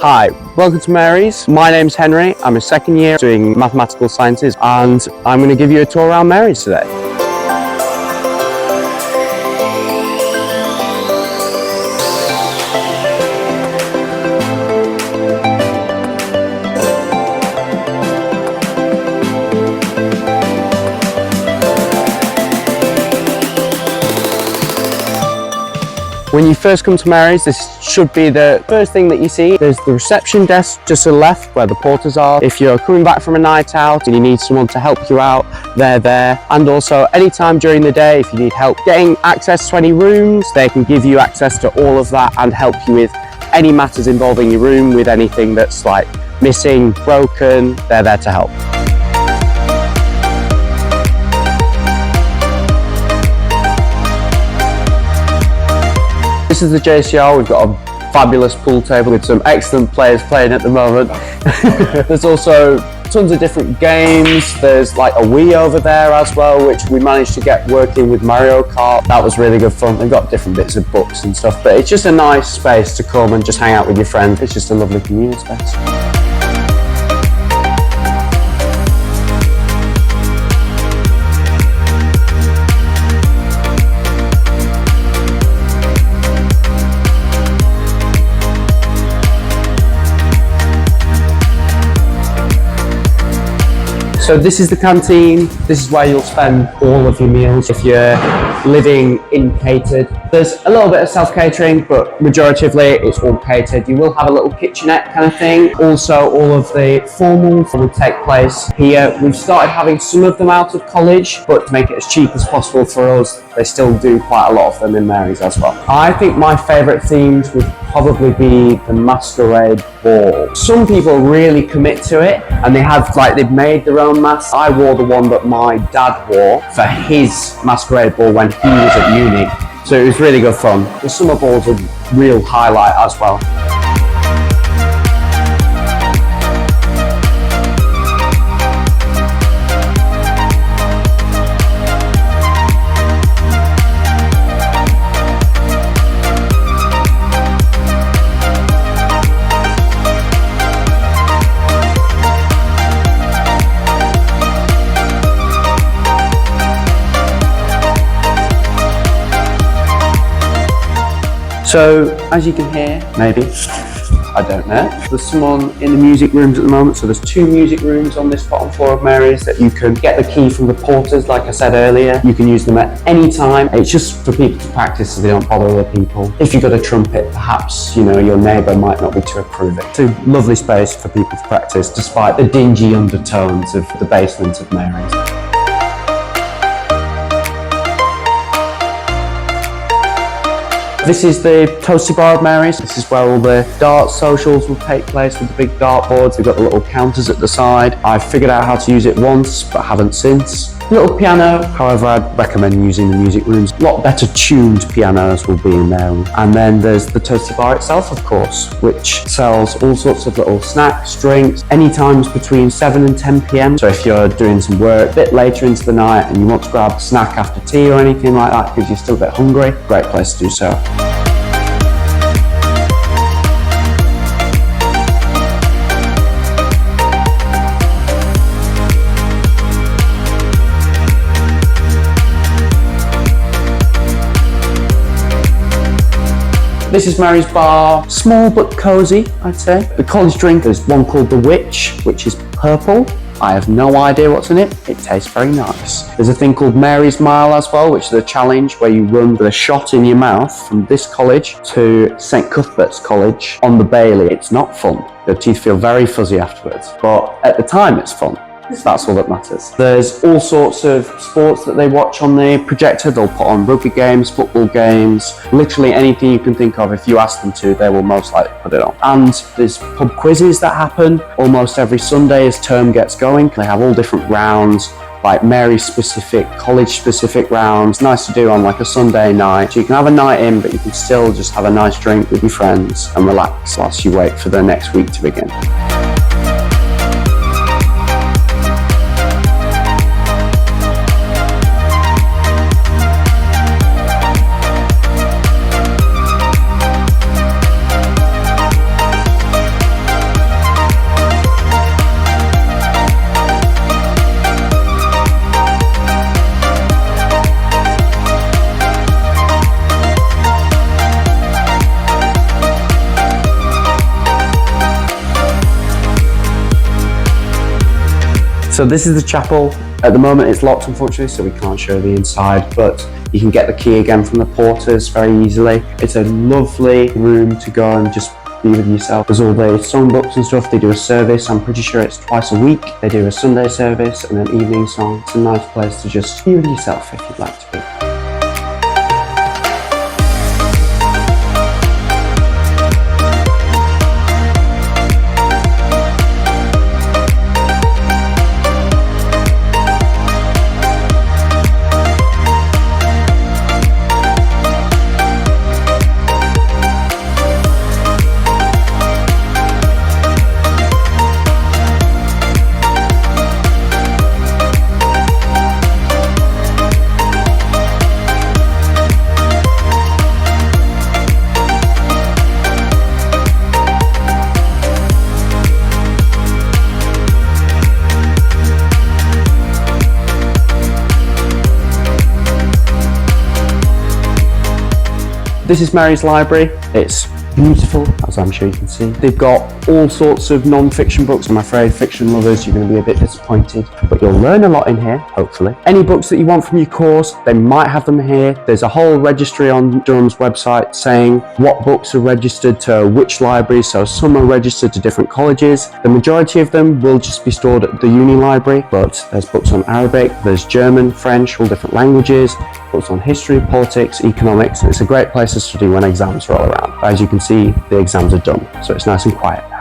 Hi, welcome to Mary's. My name's Henry. I'm a second year doing mathematical sciences and I'm going to give you a tour around Mary's today. When you first come to Mary's, this should be the first thing that you see. There's the reception desk just to the left where the porters are. If you're coming back from a night out and you need someone to help you out, they're there. And also anytime during the day, if you need help getting access to any rooms, they can give you access to all of that and help you with any matters involving your room, with anything that's like missing, broken, they're there to help. This is the JCR. We've got a fabulous pool table with some excellent players playing at the moment. There's also tons of different games. There's like a Wii over there as well, which we managed to get working with Mario Kart. That was really good fun. They've got different bits of books and stuff, but it's just a nice space to come and just hang out with your friends. It's just a lovely communal space. So this is the canteen. This is where you'll spend all of your meals if you're living in catered. There's a little bit of self-catering, but majoritively it's all catered. You will have a little kitchenette kind of thing. Also, all of the formal will take place here. We've started having some of them out of college, but to make it as cheap as possible for us, they still do quite a lot of them in Mary's as well. I think my favourite themes would probably be the masquerade ball. Some people really commit to it and they've made their own masks. I wore the one that my dad wore for his masquerade ball when he was at uni. So it was really good fun. The summer ball's a real highlight as well. So, as you can hear, maybe, I don't know, there's someone in the music rooms at the moment. So there's 2 music rooms on this bottom floor of Mary's that you can get the key from the porters, like I said earlier. You can use them at any time. It's just for people to practice so they don't bother other people. If you've got a trumpet, perhaps, you know, your neighbour might not be too approving. It's a lovely space for people to practice, despite the dingy undertones of the basement of Mary's. This is the toasty bar of Mary's. This is where all the dart socials will take place with the big dart boards. We've got the little counters at the side. I've figured out how to use it once, but haven't since. Little piano, however, I'd recommend using the music rooms. A lot better tuned pianos will be in there. And then there's the toasty bar itself, of course, which sells all sorts of little snacks, drinks, any times between 7 and 10 p.m. So if you're doing some work a bit later into the night and you want to grab a snack after tea or anything like that because you're still a bit hungry, great place to do so. This is Mary's bar, small but cosy, I'd say. The college drink is one called the Witch, which is purple. I have no idea what's in it. It tastes very nice. There's a thing called Mary's Mile as well, which is a challenge where you run with a shot in your mouth from this college to St Cuthbert's College on the Bailey. It's not fun. Your teeth feel very fuzzy afterwards, but at the time it's fun. That's all that matters. There's all sorts of sports that they watch on the projector. They'll put on rugby games, football games, literally anything you can think of. If you ask them to, they will most likely put it on. And there's pub quizzes that happen almost every Sunday as term gets going. They have all different rounds, like Mary-specific, college-specific rounds. Nice to do on like a Sunday night. So you can have a night in, but you can still just have a nice drink with your friends and relax whilst you wait for the next week to begin. So this is the chapel. At the moment it's locked, unfortunately, so we can't show the inside, but you can get the key again from the porters very easily. It's a lovely room to go and just be with yourself. There's all the songbooks and stuff. They do a service, I'm pretty sure it's twice a week. They do a Sunday service and an evening song. It's a nice place to just be with yourself if you'd like to be. This is Mary's library. It's beautiful, as I'm sure you can see. They've got all sorts of non-fiction books. I'm afraid fiction lovers, you're going to be a bit disappointed, but you'll learn a lot in here, hopefully. Any books that you want from your course, they might have them here. There's a whole registry on Durham's website saying what books are registered to which libraries, so some are registered to different colleges. The majority of them will just be stored at the uni library, but there's books on Arabic, there's German, French, all different languages, books on history, politics, economics. It's a great place to study when exams roll around. As you can see, the exams are done, so it's nice and quiet now.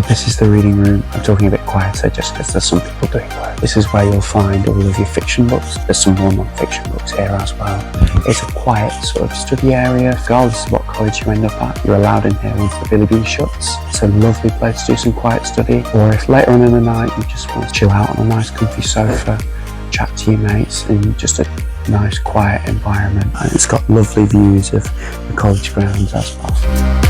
This is the reading room. I'm talking a bit quieter just because there's some people doing work. This is where you'll find all of your fiction books. There's some more non-fiction books here as well. It's a quiet sort of study area. Regardless of what college you end up at, you're allowed in here once the billy bee shuts. It's a lovely place to do some quiet study. Or if later on in the night you just want to chill out on a nice comfy sofa, chat to your mates in just a nice quiet environment. And it's got lovely views of the college grounds as well.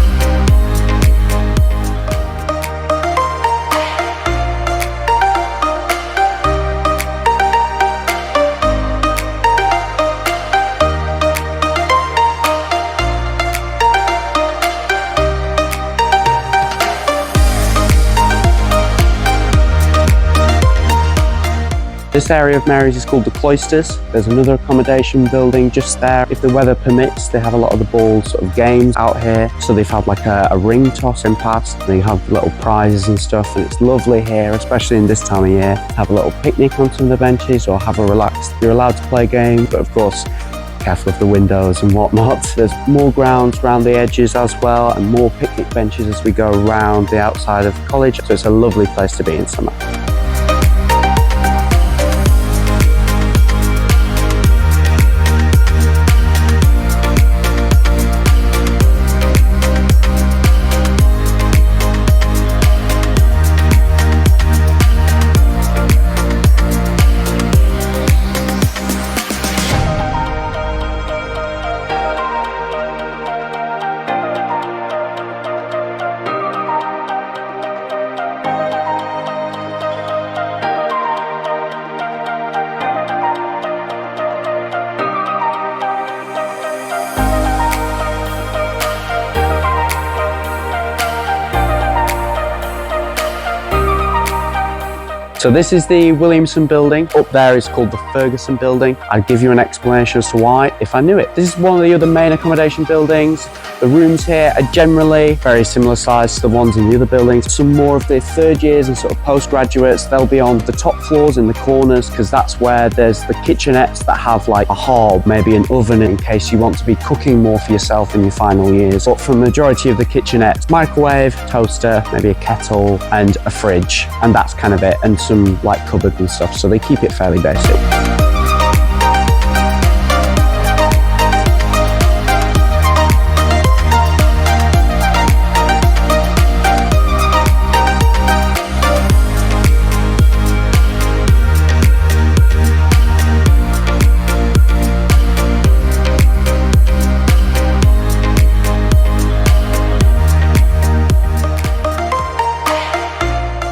This area of Mary's is called the Cloisters. There's another accommodation building just there. If the weather permits, they have a lot of the ball sort of games out here. So they've had like a ring toss in past. They have little prizes and stuff, and it's lovely here, especially in this time of year. Have a little picnic on some of the benches or have a relaxed. You're allowed to play games, but of course, careful of the windows and whatnot. There's more grounds around the edges as well, and more picnic benches as we go around the outside of the college. So it's a lovely place to be in summer. So this is the Williamson building. Up there is called the Ferguson building. I'd give you an explanation as to why if I knew it. This is one of the other main accommodation buildings. The rooms here are generally very similar size to the ones in the other buildings. Some more of the third years and sort of postgraduates, they'll be on the top floors in the corners because that's where there's the kitchenettes that have like a hob, maybe an oven in case you want to be cooking more for yourself in your final years. But for the majority of the kitchenettes, microwave, toaster, maybe a kettle and a fridge, and that's kind of it, and some like cupboard and stuff, so they keep it fairly basic.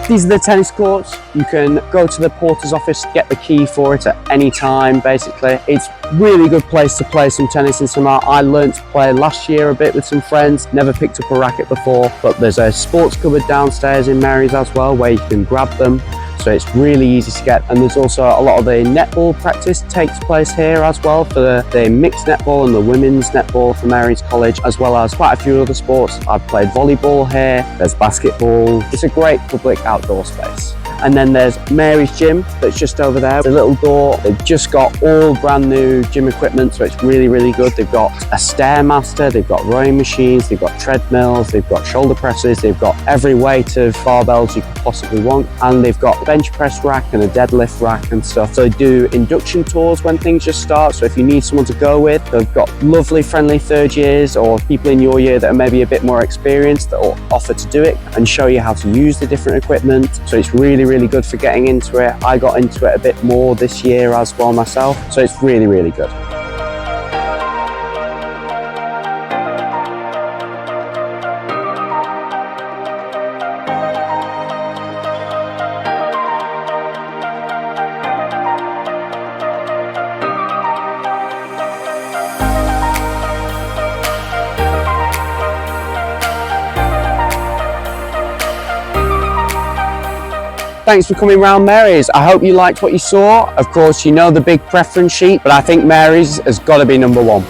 These are the tennis courts. You can go to the porter's office, get the key for it at any time, basically. It's really good place to play some tennis and some art. I learned to play last year a bit with some friends, never picked up a racket before, but there's a sports cupboard downstairs in Mary's as well where you can grab them. So it's really easy to get, and there's also a lot of the netball practice takes place here as well for the mixed netball and the women's netball for Mary's College, as well as quite a few other sports. I've played volleyball here, there's basketball. It's a great public outdoor space. And then there's Mary's gym that's just over there. The little door, they've just got all brand new gym equipment, so it's really, really good. They've got a Stairmaster, they've got rowing machines, they've got treadmills, they've got shoulder presses, they've got every weight of barbells you could possibly want, and they've got a bench press rack and a deadlift rack and stuff. So they do induction tours when things just start, so if you need someone to go with, they've got lovely friendly third years or people in your year that are maybe a bit more experienced that will offer to do it and show you how to use the different equipment. So it's really good for getting into it. I got into it a bit more this year as well myself, so it's really good. Thanks for coming round Mary's. I hope you liked what you saw. Of course, you know the big preference sheet, but I think Mary's has got to be number one.